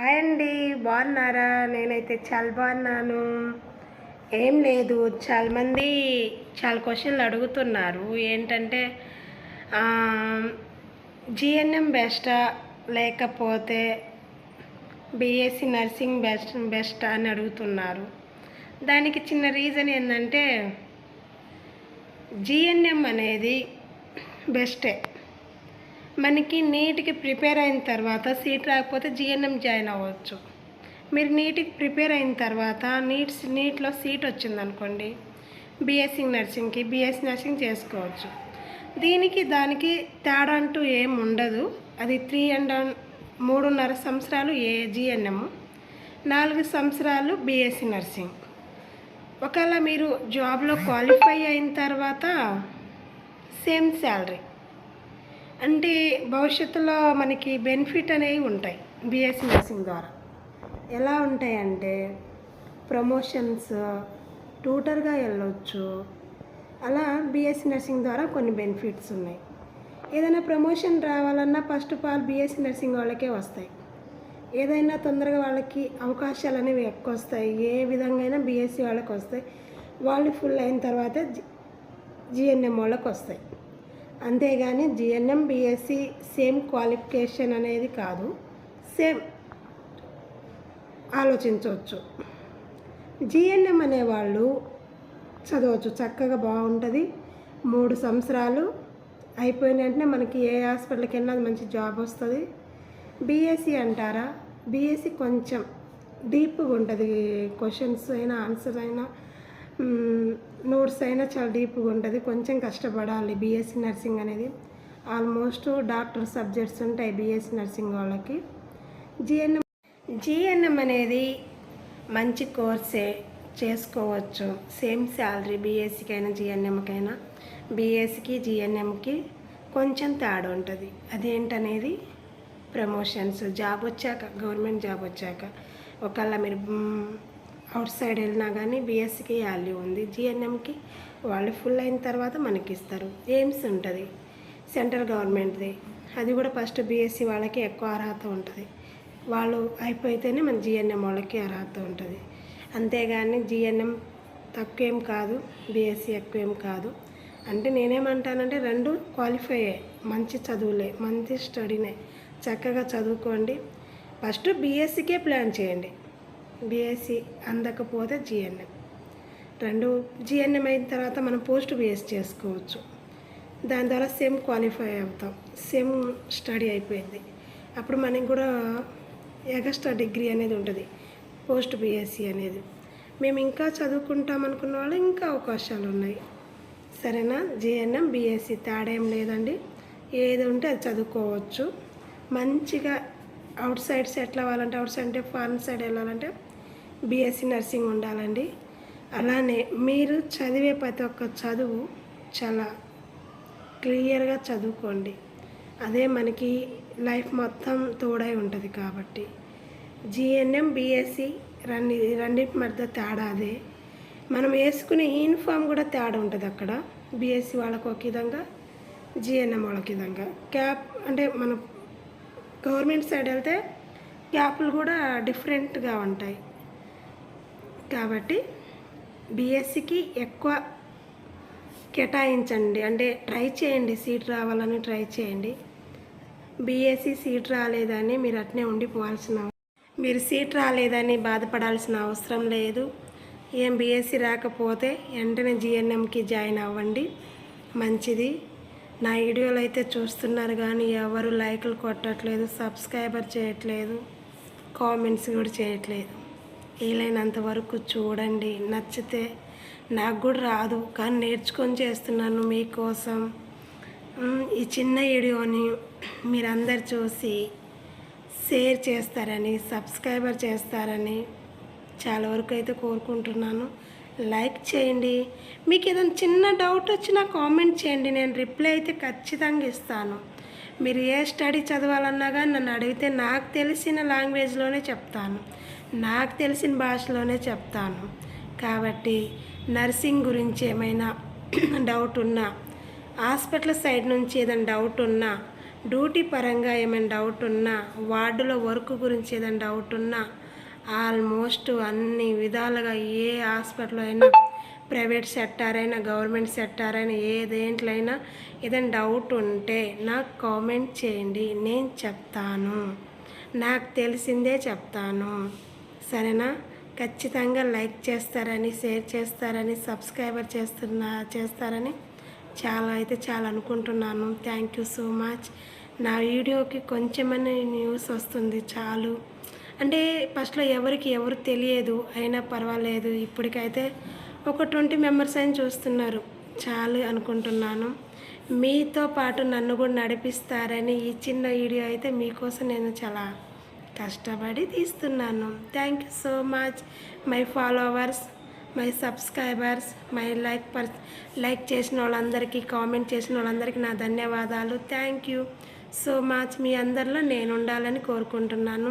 Hi అండి, బాగున్నారా? నేనైతే చాలా బాగున్నాను. ఏం లేదు, చాలామంది చాలా క్వశ్చన్లు అడుగుతున్నారు. ఏంటంటే జిఎన్ఎం బెస్టా లేకపోతే బీఎస్సీ నర్సింగ్ బెస్టా అని అడుగుతున్నారు. దానికి చిన్న రీజన్ ఏంటంటే జిఎన్ఎం అనేది బెస్టే. మనకి నీట్కి ప్రిపేర్ అయిన తర్వాత సీట్ రాకపోతే జిఎన్ఎం జాయిన్ అవ్వచ్చు. మీరు నీట్కి ప్రిపేర్ అయిన తర్వాత నీట్లో సీట్ వచ్చిందనుకోండి, బీఎస్సీ నర్సింగ్ చేసుకోవచ్చు. దానికి తేడా అంటూ ఏం ఉండదు. అది 3.5 సంవత్సరాలు జిఎన్ఎం, 4 సంవత్సరాలు బీఎస్సీ నర్సింగ్. ఒకవేళ మీరు జాబ్లో క్వాలిఫై అయిన తర్వాత సేమ్ శాలరీ, అంటే భవిష్యత్తులో మనకి బెనిఫిట్ అనేవి ఉంటాయి. బీఎస్సీ నర్సింగ్ ద్వారా ఎలా ఉంటాయంటే ప్రమోషన్స్, ట్యూటర్గా వెళ్ళొచ్చు. అలా బీఎస్సీ నర్సింగ్ ద్వారా కొన్ని బెనిఫిట్స్ ఉన్నాయి. ఏదైనా ప్రమోషన్ రావాలన్నా first of all BSc nursing వాళ్ళకే వస్తాయి. ఏదైనా తొందరగా వాళ్ళకి అవకాశాలు అనేవి ఎక్కువ వస్తాయి. ఏ విధంగా అయినా బీఎస్సీ వాళ్ళకి వస్తాయి. వాళ్ళు ఫుల్ అయిన తర్వాత జిఎన్ఎం వాళ్ళకి వస్తాయి. అంతేగాని జిఎన్ఎం బీఎస్సీ సేమ్ క్వాలిఫికేషన్ అనేది కాదు, సేమ్ ఆలోచించవచ్చు. జిఎన్ఎం అనేవాళ్ళు చదవచ్చు, చక్కగా బాగుంటుంది. 3 సంవత్సరాలు అయిపోయిన వెంటనే మనకి ఏ హాస్పిటల్కి వెళ్ళినా మంచి జాబ్ వస్తుంది. బీఎస్సీ అంటారా, బీఎస్సీ కొంచెం డీప్గా ఉంటుంది. క్వశ్చన్స్ అయినా ఆన్సర్ అయినా నోట్స్ అయినా చాలా డీప్గా ఉంటుంది. కొంచెం కష్టపడాలి. బీఎస్సీ నర్సింగ్ అనేది ఆల్మోస్ట్ డాక్టర్ సబ్జెక్ట్స్ ఉంటాయి బీఎస్సీ నర్సింగ్ వాళ్ళకి. జిఎన్ఎం అనేది మంచి కోర్సే, చేసుకోవచ్చు. Same salary బీఎస్సీకైనా జిఎన్ఎంకైనా. బీఎస్సీకి జిఎన్ఎంకి కొంచెం తేడా ఉంటుంది. అదేంటనేది ప్రమోషన్స్, జాబ్ వచ్చాక, గవర్నమెంట్ జాబ్ వచ్చాక. ఒకవేళ మీరు అవుట్ సైడ్ వెళ్ళినా కానీ బీఎస్సీకి వాల్యూ ఉంది. జిఎన్ఎంకి వాళ్ళు ఫుల్ అయిన తర్వాత మనకి ఇస్తారు. ఎయిమ్స్ ఉంటుంది సెంట్రల్ గవర్నమెంట్ది, అది కూడా ఫస్ట్ బీఎస్సీ వాళ్ళకి ఎక్కువ అర్హత ఉంటుంది. వాళ్ళు అయిపోతేనే మన జిఎన్ఎం వాళ్ళకి అర్హత ఉంటుంది. అంతేగాని జిఎన్ఎం తక్కువేం కాదు, బీఎస్సీ ఎక్కువేం కాదు. అంటే నేనేమంటానంటే రెండు క్వాలిఫై అయ్యాయి, మంచి చదువులే, మంచి స్టడీనే. చక్కగా చదువుకోండి. ఫస్ట్ బీఎస్సీకే ప్లాన్ చేయండి. బీఎస్సీ అందకపోతే జిఎన్ఎం అయిన తర్వాత మనం పోస్ట్ బీఎస్సీ చేసుకోవచ్చు. దాని ద్వారా సేమ్ క్వాలిఫై అవుతాం, సేమ్ స్టడీ అయిపోయింది. అప్పుడు మనకి కూడా ఎగస్ట్రా డిగ్రీ అనేది ఉంటుంది, పోస్ట్ బీఎస్సీ అనేది. మేము ఇంకా చదువుకుంటాం అనుకున్న వాళ్ళు ఇంకా అవకాశాలు ఉన్నాయి. సరేనా? జిఎన్ఎం బీఎస్సీ తేడా ఏం లేదండి. ఏది ఉంటే అది చదువుకోవచ్చు. మంచిగా అవుట్ సైడ్ సెటిల్ అవ్వాలంటే, అవుట్ సైడ్ అంటే ఫారెన్ సైడ్ వెళ్ళాలంటే బీఎస్సీ నర్సింగ్ ఉండాలండి. అలానే మీరు చదివే ప్రతి ఒక్క చదువు చాలా క్లియర్గా చదువుకోండి. అదే మనకి లైఫ్ మొత్తం తోడై ఉంటుంది. కాబట్టి జిఎన్ఎం బీఎస్సీ రెండింటి మధ్య తేడా అదే. మనం వేసుకునే యూనిఫామ్ కూడా తేడా ఉంటుంది. అక్కడ బీఎస్సీ వాళ్ళకి ఒక విధంగా, జిఎన్ఎం వాళ్ళకి విధంగా. క్యాప్ అంటే మనం గవర్నమెంట్ సైడ్ వెళ్తే క్యాప్లు కూడా డిఫరెంట్గా ఉంటాయి. కాబట్టి బీఎస్సీకి ఎక్కువ కేటాయించండి, అంటే ట్రై చేయండి. సీట్ రావాలని ట్రై చేయండి. బీఎస్సీ సీట్ రాలేదని మీరు అట్నే మీరు సీట్ రాలేదని బాధపడాల్సిన అవసరం లేదు. ఏం బీఎస్సీ రాకపోతే వెంటనే జిఎన్ఎంకి జాయిన్ అవ్వండి, మంచిది. నా వీడియోలు అయితే చూస్తున్నారు కానీ ఎవరు లైక్లు కొట్టట్లేదు, సబ్స్క్రైబర్ చేయట్లేదు, కామెంట్స్ కూడా చేయట్లేదు. వీలైనంత వరకు చూడండి. నచ్చితే, నాకు కూడా రాదు కానీ నేర్చుకొని చేస్తున్నాను మీకోసం. ఈ చిన్న వీడియోని మీరందరు చూసి షేర్ చేస్తారని, సబ్స్క్రైబర్ చేస్తారని చాలా వరకు అయితే కోరుకుంటున్నాను. లైక్ చేయండి. మీకు ఏదైనా చిన్న డౌట్ వచ్చినా కామెంట్ చేయండి, నేను రిప్లై అయితే ఖచ్చితంగా ఇస్తాను. మీరు ఏ స్టడీ చదవాలన్నా కానీ నన్ను అడిగితే నాకు తెలిసిన లాంగ్వేజ్లోనే చెప్తాను, నాకు తెలిసిన భాషలోనే చెప్తాను. కాబట్టి నర్సింగ్ గురించి ఏమైనా డౌట్ ఉన్నా, హాస్పిటల్ సైడ్ నుంచి ఏదైనా డౌట్ ఉన్నా డ్యూటీ పరంగా ఏమైనా డౌట్ ఉన్నా, వార్డులో వర్క్ గురించి ఏదైనా డౌట్ ఉన్నా, ఆల్మోస్ట్ అన్ని విధాలుగా ఏ హాస్పిటల్ అయినా, ప్రైవేట్ సెక్టార్ అయినా, గవర్నమెంట్ సెక్టార్ అయినా, ఏ దేంట్లో అయినా ఏదైనా డౌట్ ఉంటే నాకు కామెంట్ చేయండి, నేను చెప్తాను. నాకు తెలిసిందే చెప్తాను, సరేనా? ఖచ్చితంగా లైక్ చేస్తారని, షేర్ చేస్తారని, సబ్స్క్రైబర్ చేస్తారని చాలా అనుకుంటున్నాను. Thank you so much. నా వీడియోకి కొంచెమని న్యూస్ వస్తుంది చాలు. అంటే ఫస్ట్లో ఎవరు తెలియదు, అయినా పర్వాలేదు. ఇప్పటికైతే ఒక 20 మెంబర్స్ అయినా చూస్తున్నారు, చాలు అనుకుంటున్నాను. మీతో పాటు నన్ను కూడా నడిపిస్తారని ఈ చిన్న వీడియో అయితే మీకోసం నేను చాలా కష్టపడి తీస్తున్నాను. Thank you so much my followers, my subscribers, my like చేసిన వాళ్ళందరికీ, కామెంట్ చేసిన వాళ్ళందరికీ నా ధన్యవాదాలు. Thank you so much. మీ అందరిలో నేను ఉండాలని కోరుకుంటున్నాను.